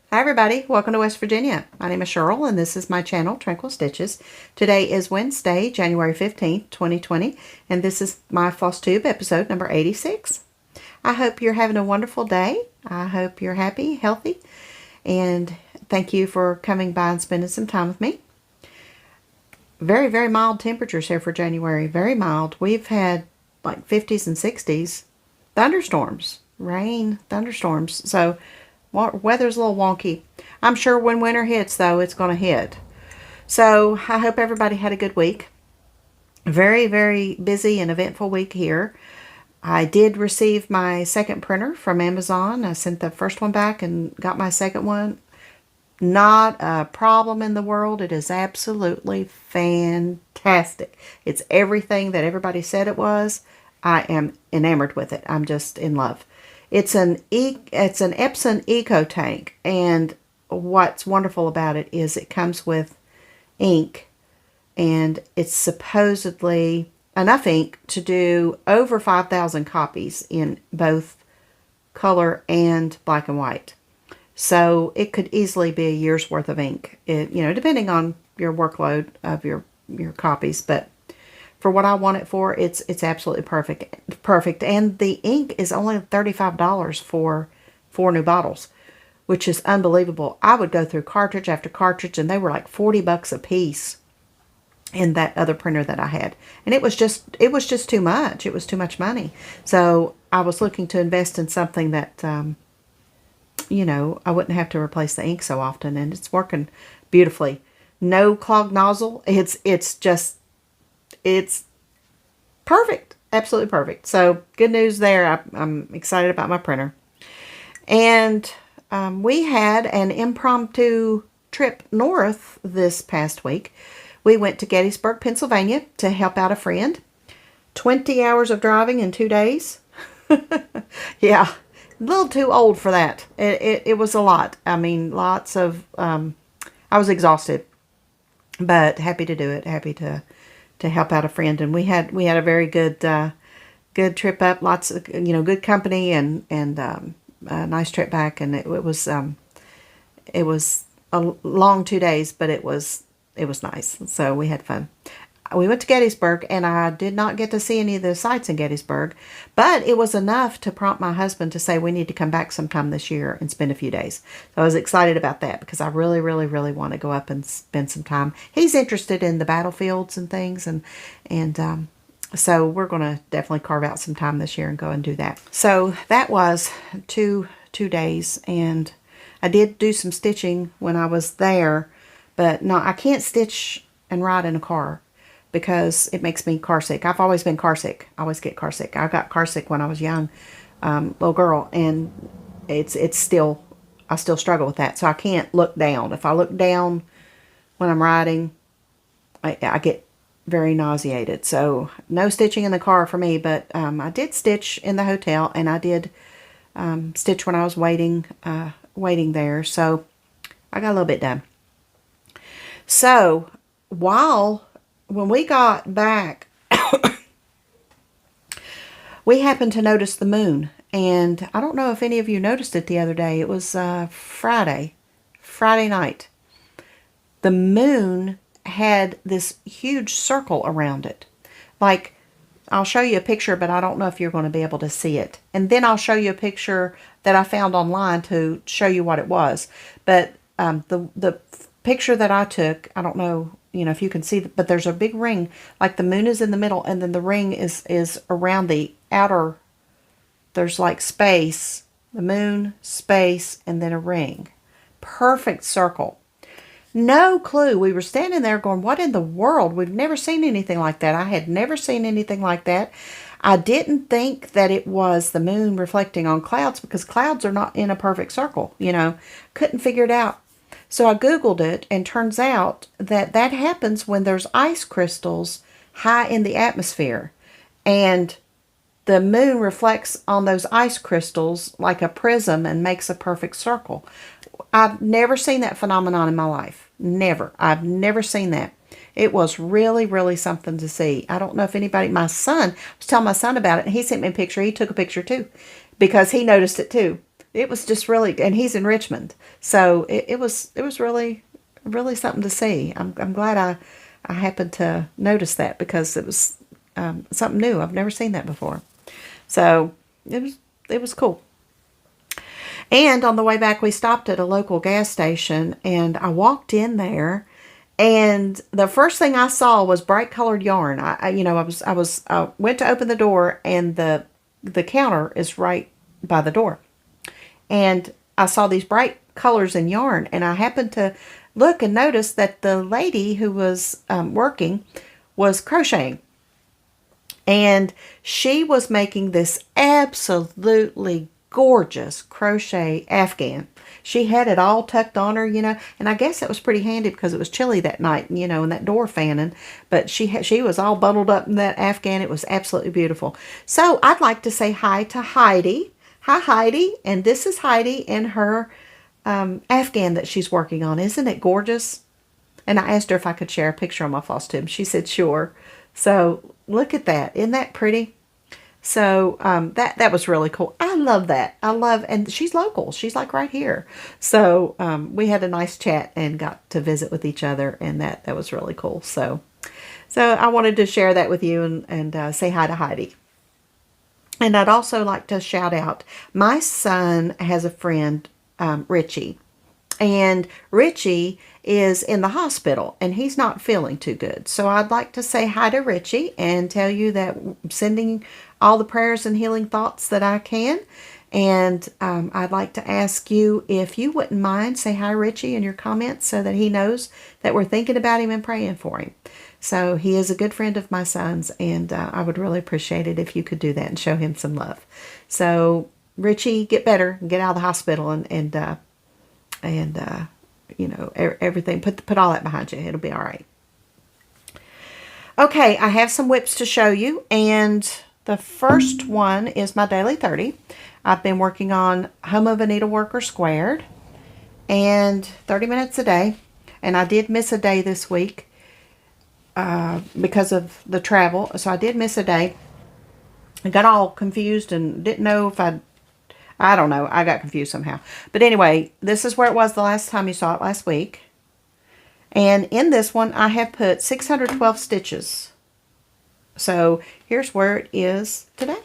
Hi everybody, welcome to West Virginia. My name is Cheryl and this is my channel, Tranquil Stitches. Today is Wednesday, January 15th, 2020, and this is my FlossTube episode number 86. I hope you're having a wonderful day. I hope you're happy, healthy, and thank you for coming by and spending some time with me. Very, very mild temperatures here for January, very mild. We've had like 50s and 60s, thunderstorms, rain, thunderstorms, so weather's a little wonky. I'm sure when winter hits, though, it's going to hit. So I hope everybody had a good week. Very, very busy and eventful week here. I did receive my second printer from Amazon. I sent the first one back and got my second one. Not a problem in the world. It is absolutely fantastic. It's everything that everybody said it was. I am enamored with it. I'm just in love. It's an Epson Eco Tank, and what's wonderful about it is it comes with ink, and it's supposedly enough ink to do over 5,000 copies in both color and black and white. So it could easily be a year's worth of ink, depending on your workload of your copies, but for what I want it for, it's absolutely perfect. And the ink is only $35 for 4 new bottles, which is unbelievable. I would go through cartridge after cartridge, and they were like 40 bucks a piece in that other printer that I had. And it was just too much. It was too much money. So I was looking to invest in something that, I wouldn't have to replace the ink so often, and it's working beautifully. No clogged nozzle. It's perfect. Absolutely perfect. So good news there. I'm excited about my printer. And we had an impromptu trip north this past week. We went to Gettysburg, Pennsylvania to help out a friend. 20 hours of driving in 2 days. Yeah, a little too old for that. It was a lot. I mean, lots of, I was exhausted, but happy to do it. Happy to help out a friend, and we had a very good trip up. Lots of good company, and a nice trip back. And it was a long 2 days, but it was nice. So we had fun. We went to Gettysburg, and I did not get to see any of the sights in Gettysburg, but it was enough to prompt my husband to say we need to come back sometime this year and spend a few days. So I was excited about that because I really, really, really want to go up and spend some time. He's interested in the battlefields and things, and so we're going to definitely carve out some time this year and go and do that. So that was two days, and I did do some stitching when I was there, but no, I can't stitch and ride in a car, because it makes me car sick. I've always been car sick. I always get car sick. I got car sick when I was young, little girl, and I still struggle with that. So I can't look down. If I look down when I'm riding, I get very nauseated. So no stitching in the car for me, but I did stitch in the hotel, and I did stitch when I was waiting there. So I got a little bit done. So when we got back, we happened to notice the moon. And I don't know if any of you noticed it the other day. It was Friday night. The moon had this huge circle around it. Like, I'll show you a picture, but I don't know if you're going to be able to see it. And then I'll show you a picture that I found online to show you what it was. But the picture that I took, I don't know, if you can see, but there's a big ring, like the moon is in the middle, and then the ring is around the outer, there's like space, the moon, space, and then a ring. Perfect circle. No clue. We were standing there going, what in the world? We've never seen anything like that. I had never seen anything like that. I didn't think that it was the moon reflecting on clouds, because clouds are not in a perfect circle, Couldn't figure it out. So I Googled it, and turns out that happens when there's ice crystals high in the atmosphere. And the moon reflects on those ice crystals like a prism and makes a perfect circle. I've never seen that phenomenon in my life. Never. I've never seen that. It was really, really something to see. I don't know if anybody, my son, I was telling my son about it, and he sent me a picture. He took a picture too, because he noticed it too. it was just really, and he's in Richmond. So it was really, really something to see. I'm glad I happened to notice that because it was something new. I've never seen that before. So it was cool. And on the way back, we stopped at a local gas station, and I walked in there, and the first thing I saw was bright colored yarn. I went to open the door, and the counter is right by the door, and I saw these bright colors in yarn, and I happened to look and notice that the lady who was working was crocheting. And she was making this absolutely gorgeous crochet afghan. She had it all tucked on her, and I guess it was pretty handy because it was chilly that night, and that door fanning. But she was all bundled up in that afghan. It was absolutely beautiful. So I'd like to say hi to Heidi. Hi, Heidi. And this is Heidi and her afghan that she's working on. Isn't it gorgeous? And I asked her if I could share a picture on my FlossTube. She said sure. So look at that. Isn't that pretty? So that was really cool. I love that. And she's local. She's like right here. So we had a nice chat and got to visit with each other, and that was really cool. So I wanted to share that with you and say hi to Heidi. And I'd also like to shout out, my son has a friend, Richie. And Richie is in the hospital, and he's not feeling too good. So I'd like to say hi to Richie and tell you that I'm sending all the prayers and healing thoughts that I can. And I'd like to ask you if you wouldn't mind, say hi, Richie, in your comments so that he knows that we're thinking about him and praying for him. So he is a good friend of my son's, and I would really appreciate it if you could do that and show him some love. So Richie, get better and get out of the hospital and everything. Put all that behind you. It'll be all right. Okay, I have some whips to show you, and the first one is my Daily 30. I've been working on Home of a Needleworker Squared, and 30 minutes a day. And I did miss a day this week because of the travel. So I did miss a day. I got all confused and didn't know if I don't know. I got confused somehow. But anyway, this is where it was the last time you saw it last week. And in this one, I have put 612 stitches. So here's where it is today.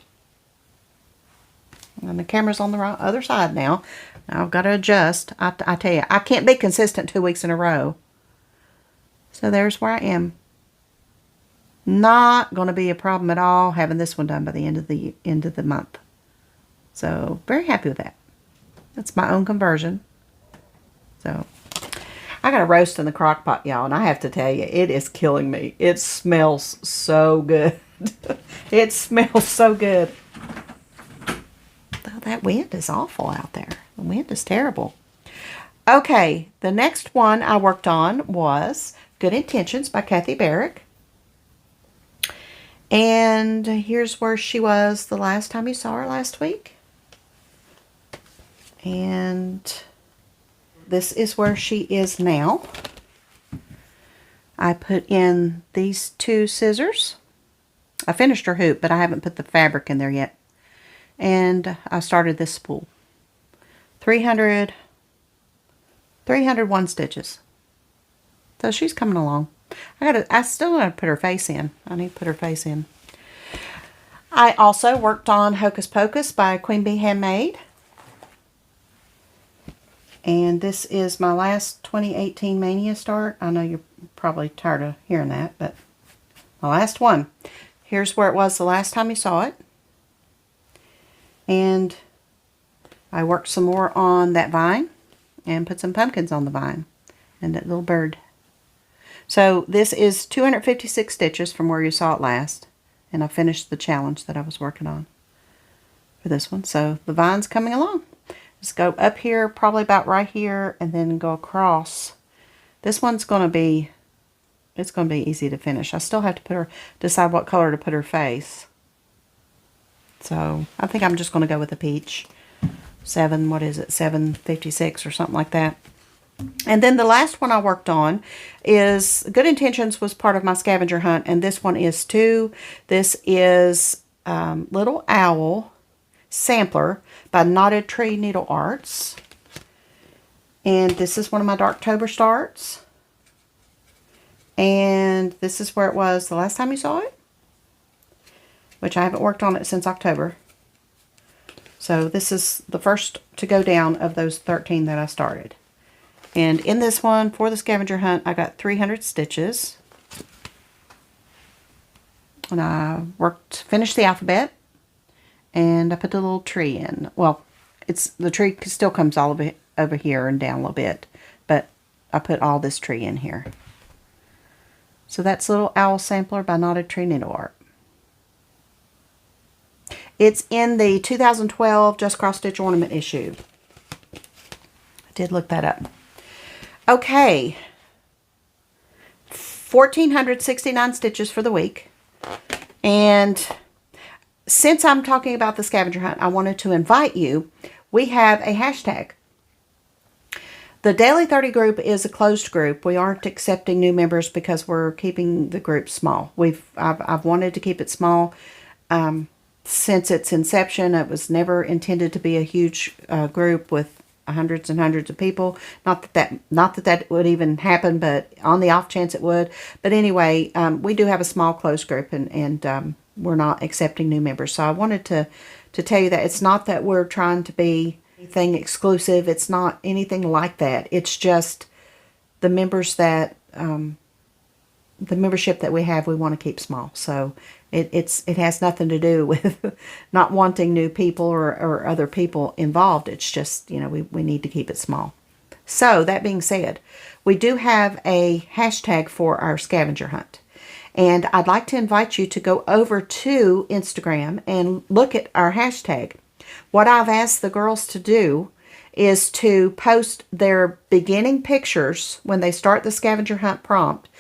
And the camera's on the other side now. I've got to adjust. I tell you, I can't be consistent 2 weeks in a row. So there's where I am. Not going to be a problem at all having this one done by the end of the month. So very happy with that. That's my own conversion. So I got a roast in the crock pot, y'all, and I have to tell you, it is killing me. It smells so good. It smells so good. Oh, that wind is awful out there. The wind is terrible. Okay, the next one I worked on was Good Intentions by Kathy Barrick. And here's where she was the last time you saw her last week. And this is where she is now. I put in these 2 scissors. I finished her hoop, but I haven't put the fabric in there yet. And I started this spool. 301 stitches. So she's coming along. I still want to put her face in. I need to put her face in. I also worked on Hocus Pocus by Queen Bee Handmade. And this is my last 2018 Mania start. I know you're probably tired of hearing that, but my last one. Here's where it was the last time you saw it. And I worked some more on that vine and put some pumpkins on the vine and that little bird. So this is 256 stitches from where you saw it last. And I finished the challenge that I was working on for this one. So the vine's coming along. Just go up here, probably about right here, and then go across. This one's going to be, it's going to be easy to finish. I still have to decide what color to put her face. So I think I'm just going to go with a peach. 756 or something like that. And then the last one I worked on is Good Intentions was part of my Scavenger Hunt, and this one is too. This is Little Owl Sampler by Knotted Tree Needle Arts. And this is one of my Darktober starts. And this is where it was the last time you saw it, which I haven't worked on it since October. So this is the first to go down of those 13 that I started. And in this one, for the scavenger hunt, I got 300 stitches. And I finished the alphabet, and I put the little tree in. Well, the tree still comes all of it over here and down a little bit, but I put all this tree in here. So that's a little owl sampler by Knotted Tree Needle Art. It's in the 2012 Just Cross Stitch Ornament issue. I did look that up. Okay, 1,469 stitches for the week. And since I'm talking about the scavenger hunt, I wanted to invite you. We have a hashtag. The Daily 30 group is a closed group. We aren't accepting new members because we're keeping the group small. I've wanted to keep it small since its inception. It was never intended to be a huge group with hundreds and hundreds of people. Not that would even happen, but on the off chance it would. But anyway, we do have a small closed group, and we're not accepting new members. So I wanted to tell you that it's not that we're trying to be anything exclusive. It's not anything like that. It's just the members that the membership that we have, we want to keep small. So it has nothing to do with not wanting new people or other people involved. It's just, you know, we need to keep it small. So that being said, we do have a hashtag for our scavenger hunt. And I'd like to invite you to go over to Instagram and look at our hashtag. What I've asked the girls to do is to post their beginning pictures when they start the scavenger hunt prompt.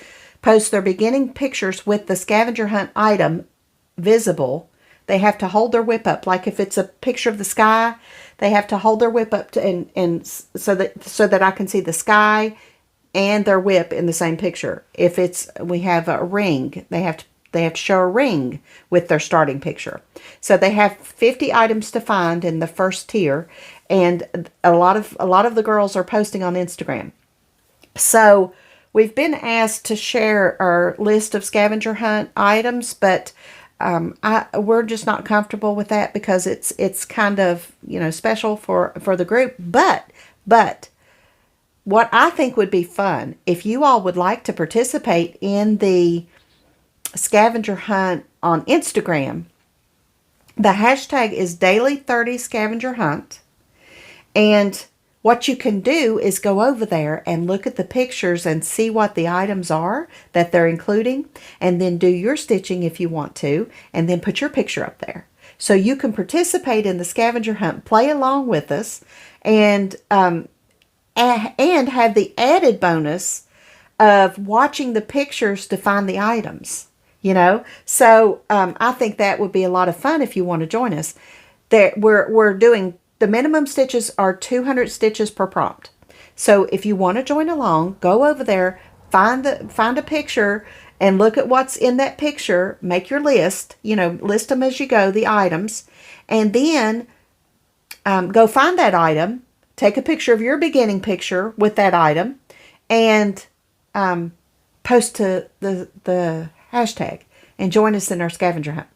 Post their beginning pictures with the scavenger hunt item visible. They have to hold their whip up. Like if it's a picture of the sky, they have to hold their whip up and so that I can see the sky and their whip in the same picture. If we have a ring, they have to show a ring with their starting picture. So they have 50 items to find in the first tier, and a lot of the girls are posting on Instagram. So we've been asked to share our list of scavenger hunt items, but we're just not comfortable with that because it's kind of, you know, special for the group. But what I think would be fun, if you all would like to participate in the scavenger hunt on Instagram, the hashtag is Daily30 Scavenger Hunt. And what you can do is go over there and look at the pictures and see what the items are that they're including, and then do your stitching if you want to, and then put your picture up there. So you can participate in the scavenger hunt, play along with us, and have the added bonus of watching the pictures to find the items, you know. So I think that would be a lot of fun if you want to join us. We're doing, the minimum stitches are 200 stitches per prompt. So if you want to join along, go over there, find a picture and look at what's in that picture, make your list, you know, list them as you go, the items, and then go find that item, take a picture of your beginning picture with that item, and post to the hashtag and join us in our scavenger hunt.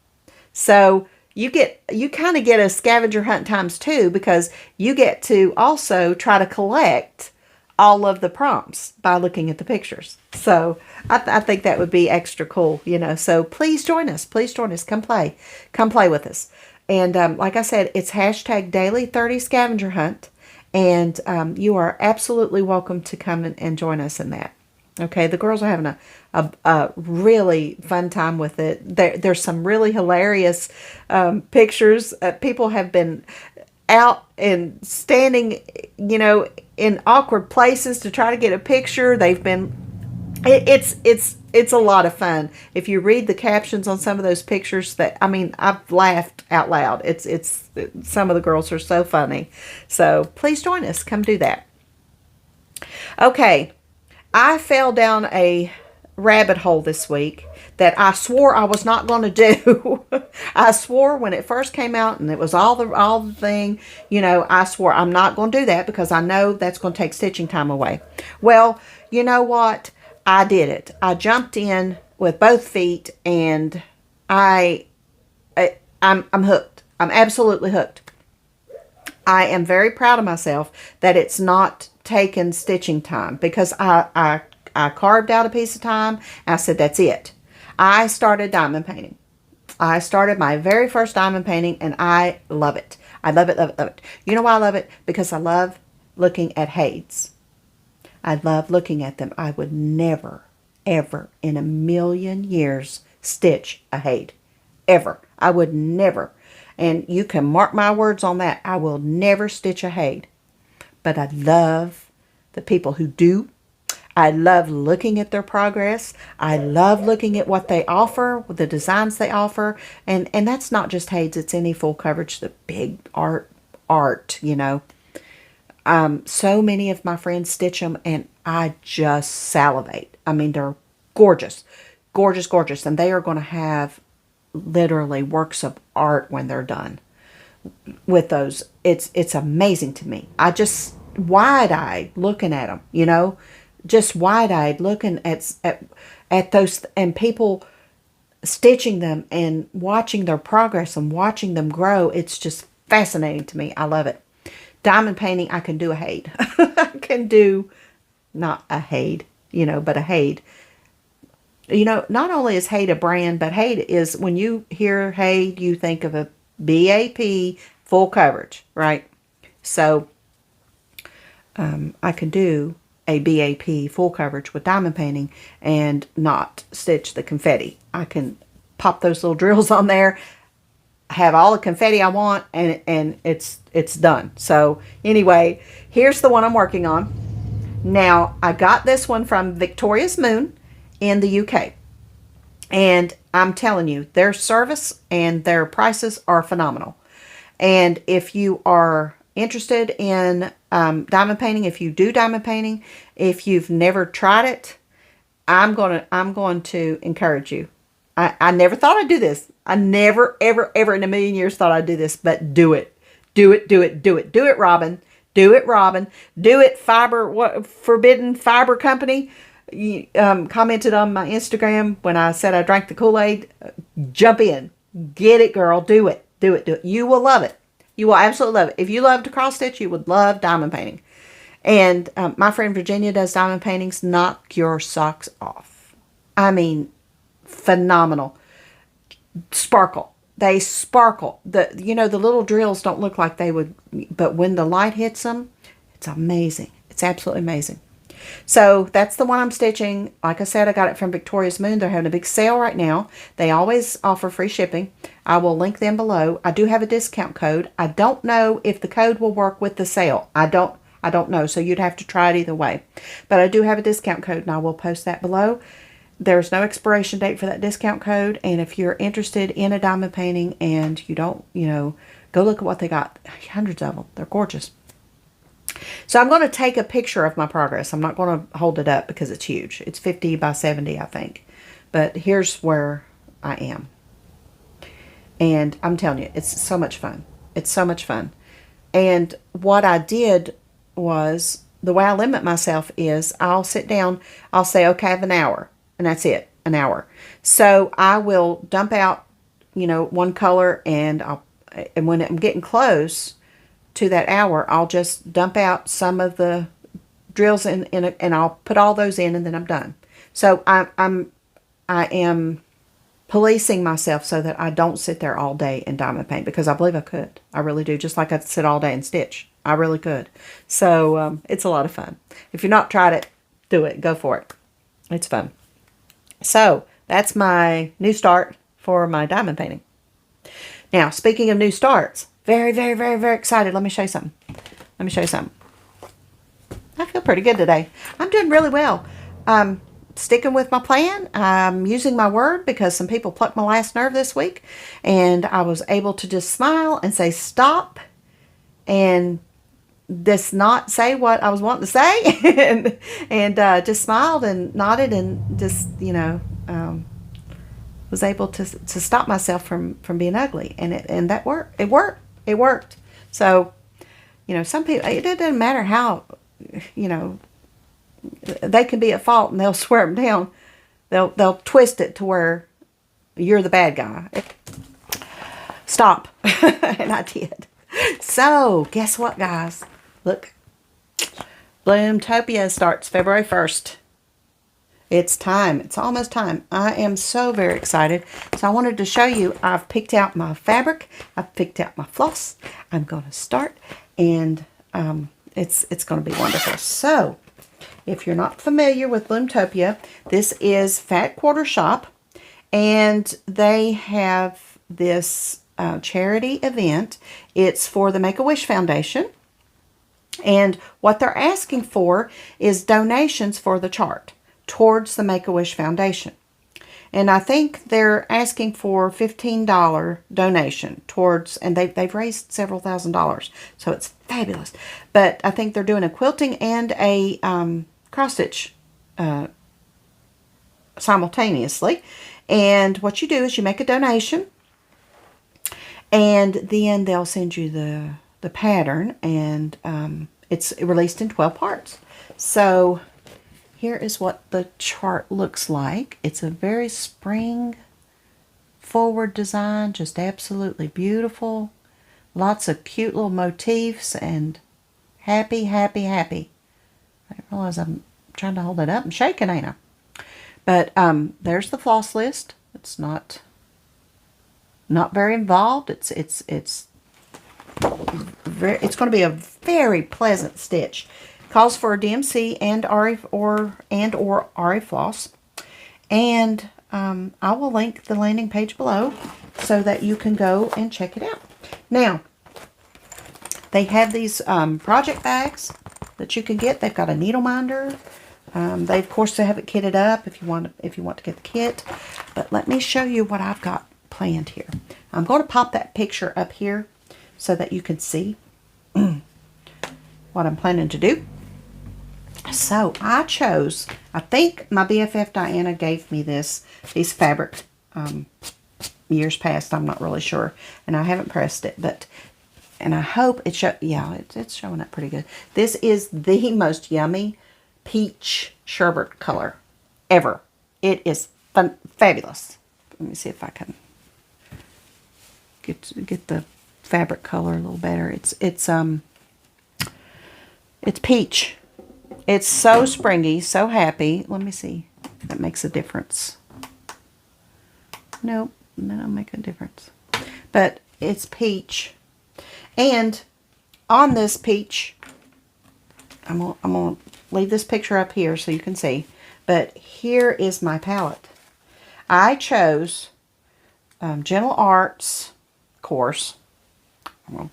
So you kind of get a scavenger hunt times 2, because you get to also try to collect all of the prompts by looking at the pictures. So I think that would be extra cool, you know. So please join us. Please join us. Come play with us. And like I said, it's hashtag Daily30 Scavenger Hunt. And you are absolutely welcome to come and join us in that. Okay, the girls are having a really fun time with it. There's some really hilarious pictures. People have been out and standing, you know, in awkward places to try to get a picture. They've been, it's a lot of fun. If you read the captions on some of those pictures, that, I mean, I've laughed out loud. It's some of the girls are so funny. So please join us. Come do that. Okay. I fell down a rabbit hole this week. that I swore I was not going to do. I swore when it first came out and it was all the thing, you know, I swore I'm not going to do that because I know that's going to take stitching time away. Well, you know what? I did it. I jumped in with both feet, and I'm hooked. I'm absolutely hooked. I am very proud of myself that it's not taken stitching time, because I carved out a piece of time. And I said, that's it. I started diamond painting. I started my very first diamond painting, and I love it. I love it, love it, love it. You know why I love it? Because I love looking at Heids. I love looking at them. I would never, ever in a million years stitch a Heid. Ever. I would never. And you can mark my words on that. I will never stitch a Heid. But I love the people who do. I love looking at their progress. I love looking at what they offer, the designs they offer. And that's not just Heids. It's any full coverage, the big art, you know. So many of my friends stitch them, and I just salivate. I mean, they're gorgeous, gorgeous, gorgeous. And they are going to have literally works of art when they're done with those. It's amazing to me. I just wide-eyed looking at them, you know, just wide-eyed looking at those, and people stitching them and watching their progress and watching them grow. It's just fascinating to me. I love it. Diamond painting, I can do a Heid. I can do, not a Heid, you know, but a Heid. You know, not only is Heid a brand, but Heid is, when you hear Heid, you think of a BAP full coverage, right? So, I can do a BAP full coverage with diamond painting and not stitch the confetti. I can pop those little drills on there, have all the confetti I want, and it's done. So anyway, here's the one I'm working on. Now, I got this one from Victoria's Moon in the UK. And I'm telling you, their service and their prices are phenomenal. And if you are interested in diamond painting, if you do diamond painting, if you've never tried it, I'm going to encourage you. I never thought I'd do this. I never, ever, ever in a million years thought I'd do this, but do it. Do it, do it, do it. Do it, Robin. Do it, Robin. Do it, Forbidden Fiber Company. You commented on my Instagram when I said I drank the Kool-Aid. Jump in. Get it, girl. Do it. Do it. Do it. You will love it. You will absolutely love it. If you love to cross stitch, you would love diamond painting. And my friend Virginia does diamond paintings. Knock your socks off. I mean, phenomenal. Sparkle. They sparkle. You know, the little drills don't look like they would, but when the light hits them, it's amazing. It's absolutely amazing. So that's the one I'm stitching. Like I said, I got it from Victoria's Moon. They're having a big sale right now. They always offer free shipping. I will link them below. I do have a discount code. I don't know if the code will work with the sale. I don't know. So you'd have to try it either way. But I do have a discount code, and I will post that below. There's no expiration date for that discount code. And if you're interested in a diamond painting and you don't, you know, go look at what they got. Hundreds of them. They're gorgeous. So I'm going to take a picture of my progress. I'm not going to hold it up because it's huge. It's 50 by 70, I think. But here's where I am. And I'm telling you, it's so much fun. It's so much fun. And what I did was, the way I limit myself is I'll sit down, I'll say, okay, I have an hour. And that's it, an hour. So I will dump out, you know, one color, and when I'm getting close to that hour, I'll just dump out some of the drills and I'll put all those in, and then I'm done. So I am policing myself so that I don't sit there all day and diamond paint, because I believe I could. I really do. Just like I'd sit all day and stitch. I really could. So it's a lot of fun. If you've not tried it, do it. Go for it. It's fun. So that's my new start for my diamond painting. Now, speaking of new starts, very, very, very, very excited. Let me show you something. Let me show you something. I feel pretty good today. I'm doing really well. Sticking with my plan. I'm using my word, because some people plucked my last nerve this week. And I was able to just smile and say stop. And just not say what I was wanting to say. and just smiled and nodded and just, you know, was able to stop myself from being ugly, and that worked. It worked. So, some people, it doesn't matter how, they can be at fault and they'll swear them down. They'll twist it to where you're the bad guy. Stop. And I did. So, guess what, guys? Look. Bloomtopia starts February 1st. It's time. It's almost time. I am so very excited. So I wanted to show you, I've picked out my fabric. I've picked out my floss. I'm going to start, and it's going to be wonderful. So, if you're not familiar with Bloomtopia, this is Fat Quarter Shop, and they have this charity event. It's for the Make-A-Wish Foundation, and what they're asking for is donations for the chart towards the Make-A-Wish Foundation. And I think they're asking for $15 donation towards, and they've raised several $1,000s, so it's fabulous. But I think they're doing a quilting and a cross-stitch simultaneously. And what you do is you make a donation, and then they'll send you the pattern, and it's released in 12 parts. So here is what the chart looks like. It's a very spring forward design, just absolutely beautiful. Lots of cute little motifs and happy, happy, happy. I didn't realize I'm trying to hold it up and shaking, ain't I? But there's the floss list. It's not very involved. It's going to be a very pleasant stitch. Calls for a DMC and or RA floss. And I will link the landing page below so that you can go and check it out. Now, they have these project bags that you can get. They've got a needle minder. They of course have it kitted up if you want to get the kit. But let me show you what I've got planned here. I'm going to pop that picture up here so that you can see what I'm planning to do. So I chose, I think my BFF Diana gave me these fabric years past. I'm not really sure, and I haven't pressed it, and I hope it show. Yeah, it's showing up pretty good. This is the most yummy peach sherbet color ever. It is fabulous. Let me see if I can get the fabric color a little better. It's peach. It's so springy, so happy. Let me see if that makes a difference. Nope, that don't make a difference. But it's peach. And on this peach, I'm gonna leave this picture up here so you can see. But here is my palette. I chose Gentle Arts, of course.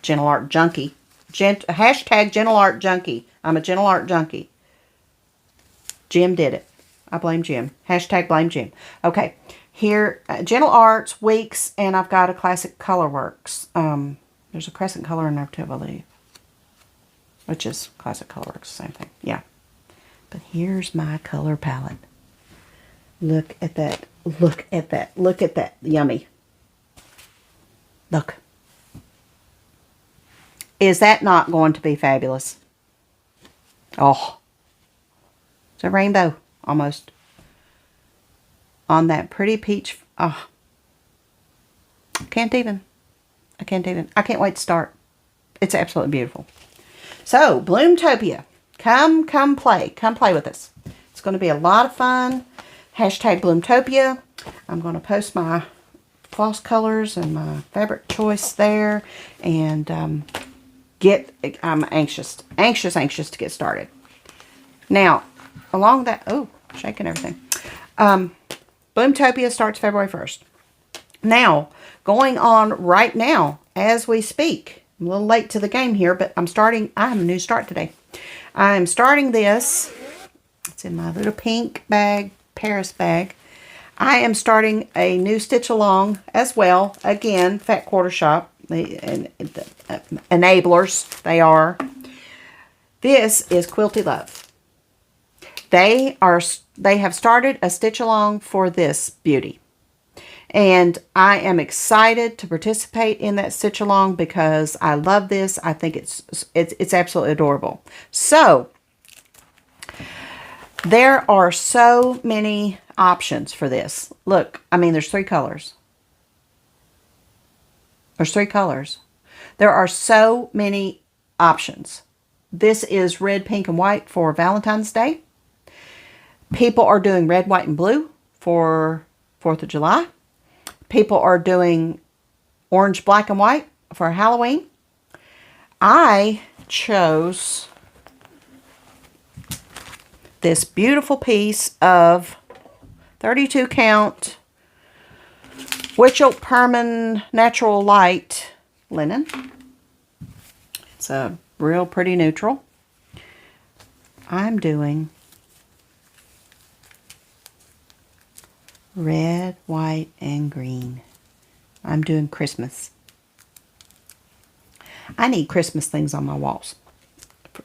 Gentle Art Junkie. Hashtag Gentle Art Junkie. I'm a Gentle Art Junkie. Jim did it. I blame Jim. Hashtag blame Jim. Okay. Here, Gentle Arts, Weeks, and I've got a Classic Colorworks. There's a Crescent Color in there too, I believe. Which is Classic Colorworks, same thing. Yeah. But here's my color palette. Look at that. Look at that. Look at that. Yummy. Look. Is that not going to be fabulous? Oh. It's a rainbow, almost. On that pretty peach. Oh. I can't even. I can't wait to start. It's absolutely beautiful. So, Bloomtopia. Come play. Come play with us. It's going to be a lot of fun. Hashtag Bloomtopia. I'm going to post my floss colors and my fabric choice there. And I'm anxious to get started. Now, along that, oh, shaking everything. Bloomtopia starts February 1st. Now, going on right now as we speak. I'm a little late to the game here, but I have a new start today. I'm starting this. It's in my little pink bag, Paris bag. I am starting a new stitch along as well. Again, Fat Quarter Shop. Enablers, they are. This is Quilty Love. They have started a stitch along for this beauty. And I am excited to participate in that stitch along because I love this. I think it's absolutely adorable. So there are so many options for this. Look, I mean, there's 3 colors. There's 3 colors. There are so many options. This is red, pink, and white for Valentine's Day. People are doing red, white, and blue for 4th of July. People are doing orange, black, and white for Halloween. I chose this beautiful piece of 32 count Witchelt Perman Natural Light linen. It's a real pretty neutral. I'm doing red, white, and green. I'm doing Christmas. I need Christmas things on my walls.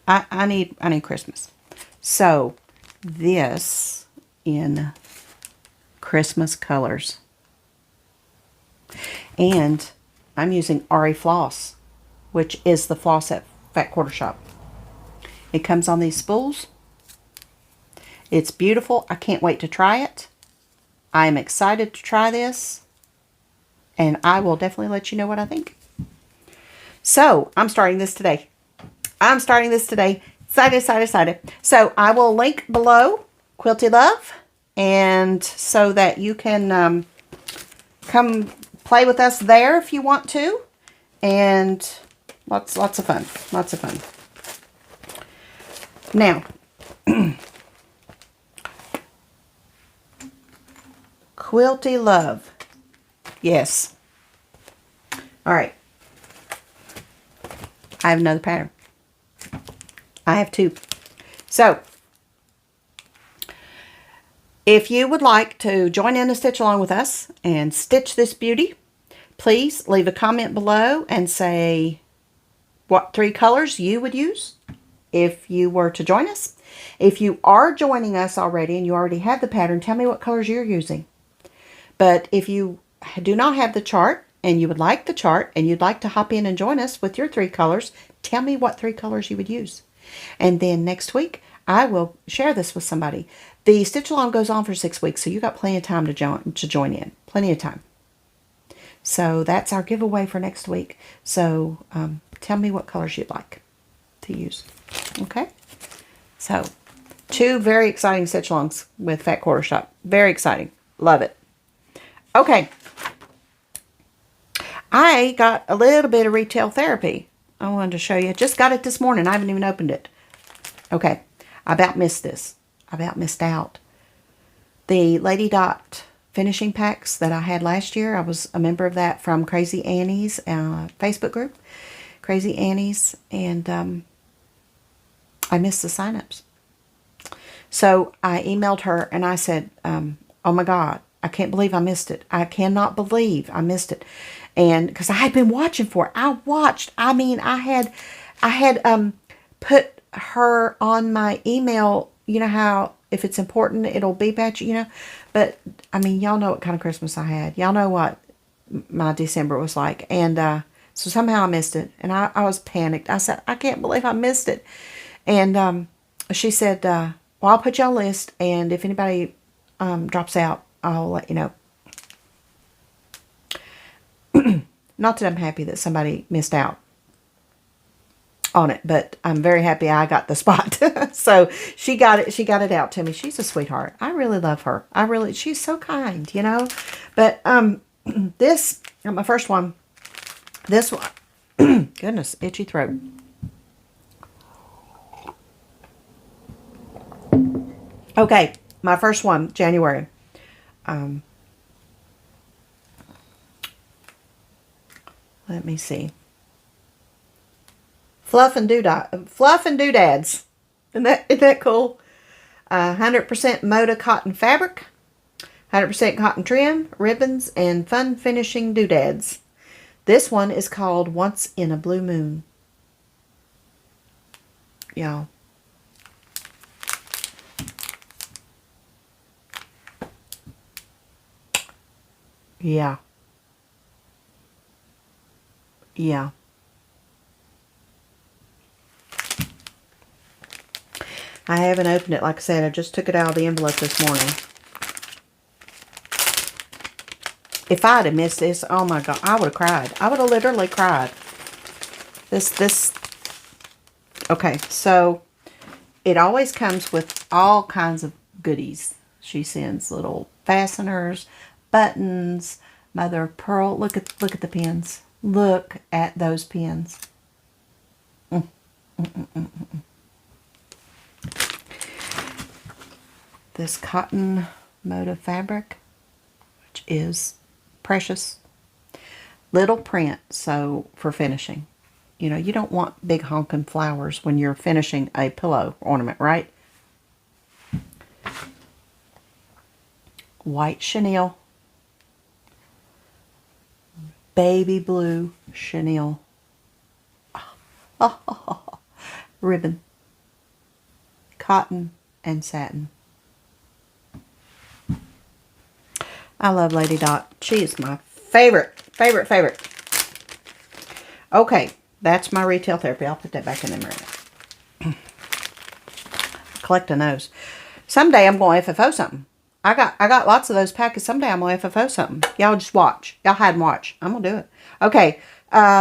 I need Christmas. So this in Christmas colors. And I'm using RE Floss, which is the floss at Fat Quarter Shop. It comes on these spools. It's beautiful. I can't wait to try it. I am excited to try this, and I will definitely let you know what I think. So, I'm starting this today. Excited. So, I will link below Quilty Love, and so that you can come play with us there if you want to, and lots of fun. Now, Quilty Love. Yes. All right. I have another pattern. I have 2. So, if you would like to join in a stitch along with us and stitch this beauty, please leave a comment below and say what 3 colors you would use if you were to join us. If you are joining us already and you already have the pattern, tell me what colors you're using. But if you do not have the chart and you would like the chart and you'd like to hop in and join us with your 3 colors, tell me what 3 colors you would use. And then next week, I will share this with somebody. The stitch along goes on for 6 weeks, so you got plenty of time to join in. Plenty of time. So that's our giveaway for next week. So tell me what colors you'd like to use. Okay? So 2 very exciting stitch alongs with Fat Quarter Shop. Very exciting. Love it. Okay. I got a little bit of retail therapy. I wanted to show you. Just got it this morning. I haven't even opened it. Okay. I about missed this. I about missed out. The Lady Dot finishing packs that I had last year. I was a member of that from Crazy Annie's Facebook group. Crazy Annie's. And I missed the signups. So I emailed her and I said, oh my God, I can't believe I missed it. I cannot believe I missed it. And because I had been watching for it. I had put her on my email. You know how if it's important, it'll beep at you, But, I mean, y'all know what kind of Christmas I had. Y'all know what my December was like. And so somehow I missed it. And I was panicked. I said, I can't believe I missed it. And she said, well, I'll put you on a list. And if anybody drops out, I'll let you know. Not that I'm happy that somebody missed out on it, but I'm very happy I got the spot. So she got it out to me. She's a sweetheart. I really love her. She's so kind, But this, my first one, this one, goodness, itchy throat. Okay, my first one, January. Let me see. Fluff and doodads. Isn't that cool? 100% Moda cotton fabric, 100% cotton trim, ribbons, and fun finishing doodads. This one is called Once in a Blue Moon. Y'all. Yeah. Yeah. I haven't opened it. Like I said, I just took it out of the envelope this morning. If I'd have missed this, oh my God, I would have cried. I would have literally cried. Okay, so it always comes with all kinds of goodies. She sends little fasteners, buttons, mother of pearl. Look at the pins. Look at those pins. This cotton motif fabric, which is precious. Little print, so for finishing. You know, you don't want big honking flowers when you're finishing a pillow ornament, right? White chenille. Baby blue chenille. Oh, ribbon. Cotton and satin. I love Lady Dot. She is my favorite. Okay, that's my retail therapy. I'll put that back in there. Collecting those. Someday I'm going to FFO something. I got lots of those packets. Someday I'm going to FFO something. Y'all just watch. Y'all hide and watch. I'm going to do it. Okay,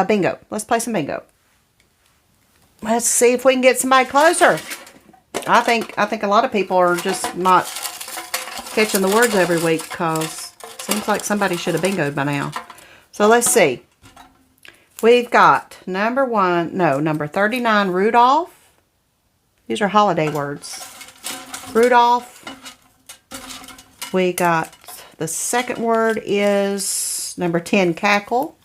bingo. Let's play some bingo. Let's see if we can get somebody closer. I think a lot of people are just not catching the words every week because it seems like somebody should have bingoed by now. So let's see. We've got number 39, Rudolph. These are holiday words. Rudolph. We got the second word is number 10, cackle.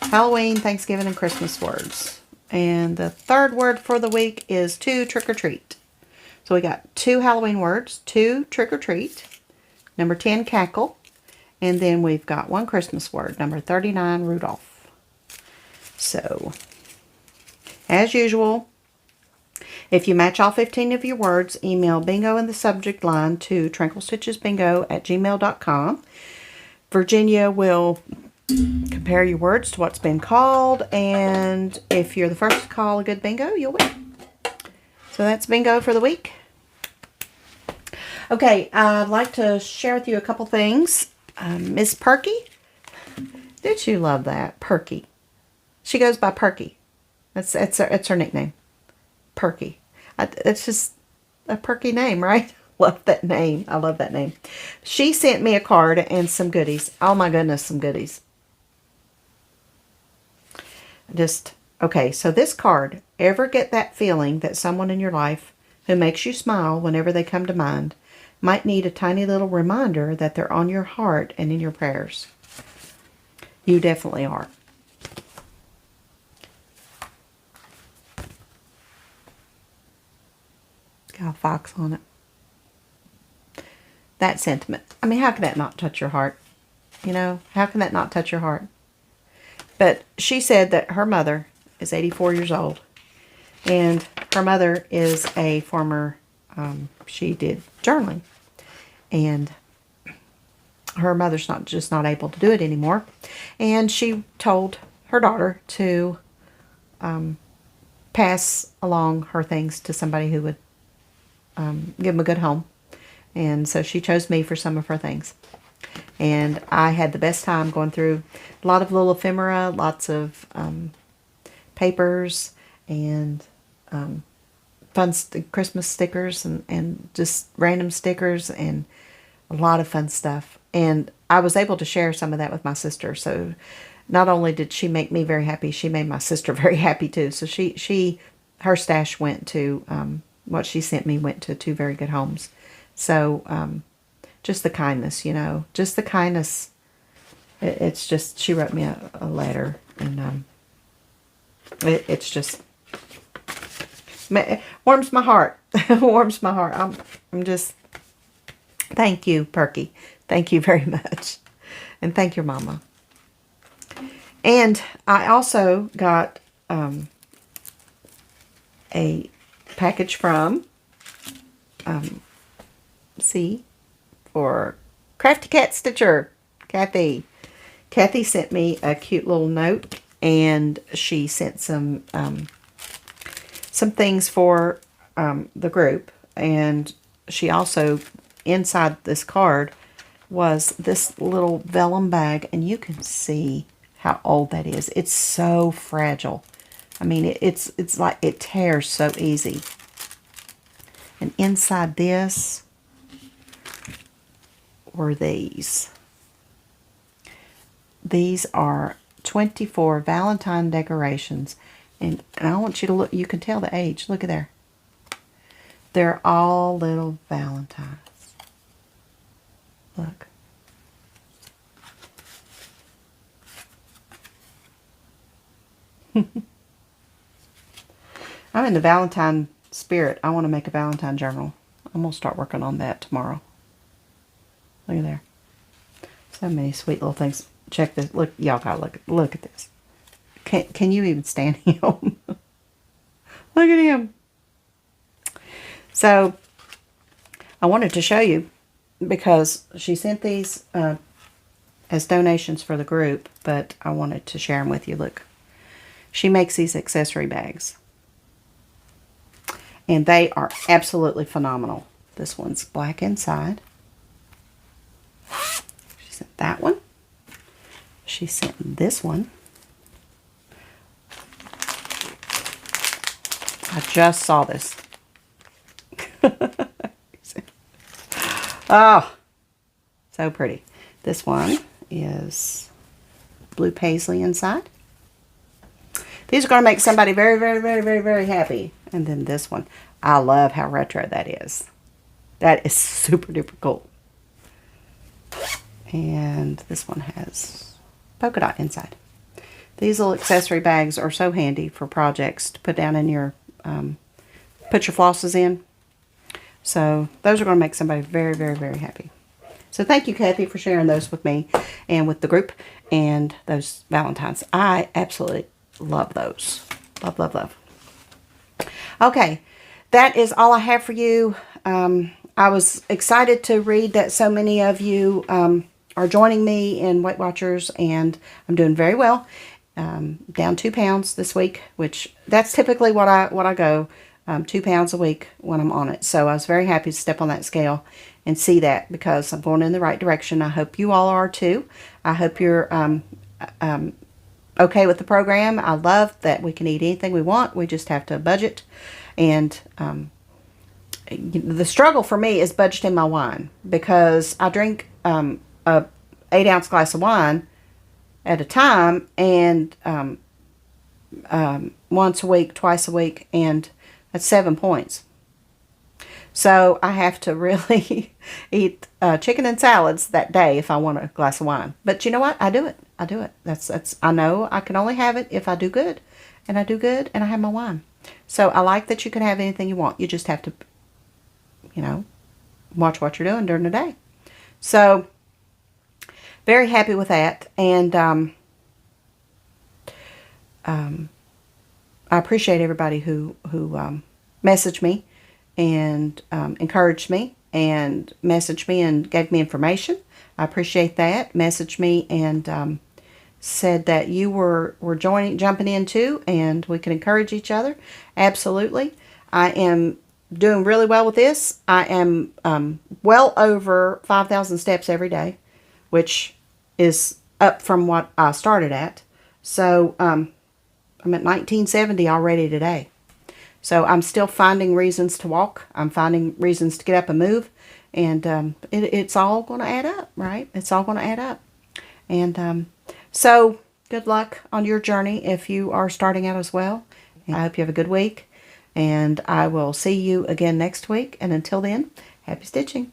Halloween, Thanksgiving, and Christmas words. And the third word for the week is 2, trick or treat. So we got 2 Halloween words, 2 trick or treat, number 10, cackle, and then we've got 1 Christmas word, number 39, Rudolph. So, as usual, if you match all 15 of your words, email bingo in the subject line to trinklestitchesbingo@gmail.com. Virginia will compare your words to what's been called, and if you're the first to call a good bingo, you'll win. So that's bingo for the week. Okay, I'd like to share with you a couple things. Miss Perky, did you love that? Perky. She goes by Perky. It's her nickname. Perky. It's just a perky name, right? Love that name. I love that name. She sent me a card and some goodies. Oh my goodness, some goodies. Okay, so this card, ever get that feeling that someone in your life who makes you smile whenever they come to mind might need a tiny little reminder that they're on your heart and in your prayers? You definitely are. Got a fox on it. That sentiment. I mean, how can that not touch your heart? You know, how can that not touch your heart? But she said that her mother is 84 years old. And her mother is a former, she did journaling. And her mother's not able to do it anymore. And she told her daughter to pass along her things to somebody who would give them a good home. And so she chose me for some of her things. And I had the best time going through a lot of little ephemera, lots of papers, and fun Christmas stickers, and just random stickers, and a lot of fun stuff. And I was able to share some of that with my sister. So not only did she make me very happy, she made my sister very happy too. So her stash went to, what she sent me went to 2 very good homes. So just the kindness, you know, just the kindness. It's just, she wrote me a letter, and it's just, it warms my heart. Warms my heart. I'm just, thank you, Perky. Thank you very much. And thank your mama. And I also got a package from C for Crafty Cat Stitcher, Kathy. Kathy sent me a cute little note, and she sent some things for the group, and she also, inside this card, was this little vellum bag, and you can see how old that is. It's so fragile. I mean, it's like it tears so easy. And inside this were these. These are 24 Valentine decorations. And I want you to look. You can tell the age. Look at there. They're all little Valentines. Look. I'm in the Valentine spirit. I want to make a Valentine journal. I'm going to start working on that tomorrow. Look at there. So many sweet little things. Check this. Look, y'all gotta look at this. Can you even stand him? Look at him. So I wanted to show you because she sent these as donations for the group, but I wanted to share them with you. Look, she makes these accessory bags, and they are absolutely phenomenal. This one's black inside. She sent that one. She sent this one. I just saw this. Oh, so pretty. This one is blue paisley inside. These are going to make somebody very, very, very, very, very happy. And then this one. I love how retro that is. That is super duper cool. And this one has polka dot inside. These little accessory bags are so handy for projects to put down in your, put your flosses in. So those are going to make somebody very, very, very happy. So thank you, Kathy, for sharing those with me and with the group and those Valentines. I absolutely love those. Love, love, love. Okay, that is all I have for you. I was excited to read that so many of you are joining me in Weight Watchers, and I'm doing very well. Down 2 pounds this week, which that's typically what I go, 2 pounds a week when I'm on it. So I was very happy to step on that scale and see that, because I'm going in the right direction. I hope you all are too. I hope you're okay with the program. I love that we can eat anything we want. We just have to budget. And the struggle for me is budgeting my wine, because I drink a 8-ounce glass of wine at a time, and once a week, twice a week, and that's 7 points. So I have to really eat chicken and salads that day if I want a glass of wine. But you know what? I do it. I do it. That's. I know I can only have it if I do good, and I do good, and I have my wine. So I like that you can have anything you want. You just have to, you know, watch what you're doing during the day. So very happy with that, and I appreciate everybody who messaged me and encouraged me and messaged me and gave me information. I appreciate that. Messaged me and said that you were jumping in too, and we can encourage each other. Absolutely. I am doing really well with this. I am well over 5,000 steps every day, which is up from what I started at. So I'm at 1970 already today. So I'm still finding reasons to walk. I'm finding reasons to get up and move. And it's all going to add up, right? It's all going to add up. And so good luck on your journey if you are starting out as well. And I hope you have a good week. And I will see you again next week. And until then, happy stitching.